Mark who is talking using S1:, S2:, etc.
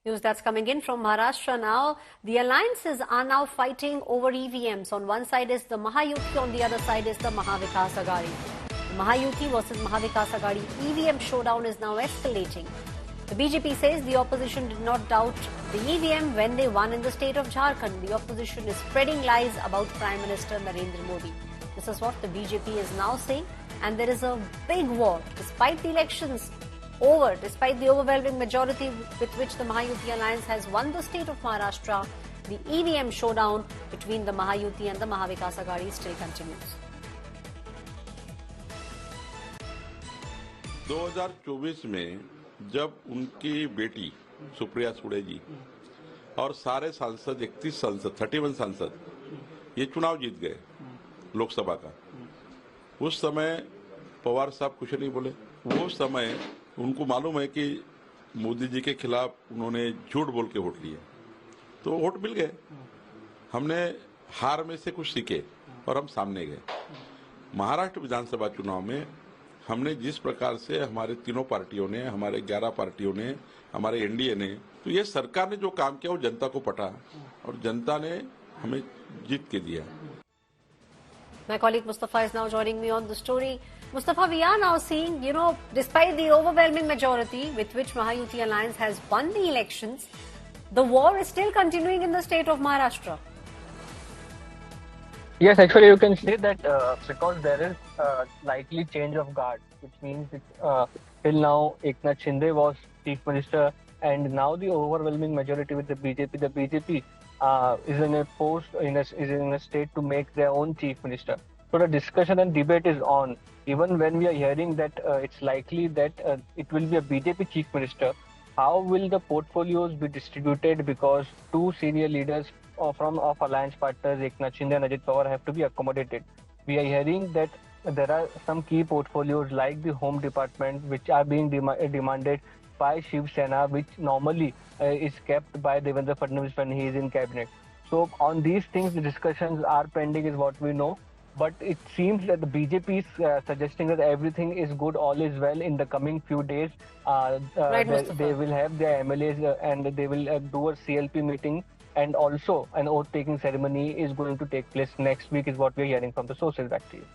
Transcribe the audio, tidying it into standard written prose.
S1: News that's coming in from Maharashtra now. The alliances are now fighting over EVMs. On one side is the Mahayuti, on the other side is the Mahavikas Aghadi. The Mahayuti versus Mahavikas Aghadi EVM showdown is now escalating. The BJP says the opposition did not doubt the EVM when they won in the state of Jharkhand. The opposition is spreading lies about Prime Minister Narendra Modi. This is what the BJP is now saying, and there is a big war despite the elections over, despite the overwhelming majority with which the Mahayuti alliance has won the state of Maharashtra. The EVM showdown between the Mahayuti and the Mahavikas Aghadi still continues.
S2: 2024 में जब उनकी बेटी सुप्रिया सुळे जी और सारे सांसद 31 सांसद ये चुनाव जीत गए लोकसभा का, उस समय पवार साहब कुछ नहीं बोले। वो समय उनको मालूम है कि मोदी जी के खिलाफ उन्होंने झूठ बोल के वोट लिए, तो वोट मिल गए। हमने हार में से कुछ सीखे और हम सामने गए। महाराष्ट्र विधानसभा चुनाव में हमने जिस प्रकार से हमारे तीनों पार्टियों ने, हमारे 11 पार्टियों ने, हमारे एनडीए ने, तो ये सरकार ने जो काम किया वो जनता को पटा और जनता ने हमें जीत के दिया।
S1: My colleague Mustafa is now joining me on the story. Mustafa, we are now seeing, despite the overwhelming majority with which Mahayuti Alliance has won the elections, the war is still continuing in the state of Maharashtra.
S3: Yes, actually you can say that because there is likely change of guard, which means till now Eknath Shinde was Chief Minister, and now the overwhelming majority with the BJP. The BJP is in a state to make their own Chief Minister. So the discussion and debate is on. Even when we are hearing that it's likely that it will be a BJP Chief Minister, how will the portfolios be distributed? Because two senior leaders of alliance partners, Eknath Shinde and Ajit Pawar, have to be accommodated. We are hearing that there are some key portfolios like the Home Department, which are being demanded by Shiv Sena, which normally is kept by Devendra Fadnavis when he is in cabinet. So on these things, the discussions are pending is what we know. But it seems that the BJP is suggesting that everything is good, all is well in the coming few days. They will have their MLAs and they will do a CLP meeting, and also an oath-taking ceremony is going to take place next week is what we are hearing from the sources. Back to you.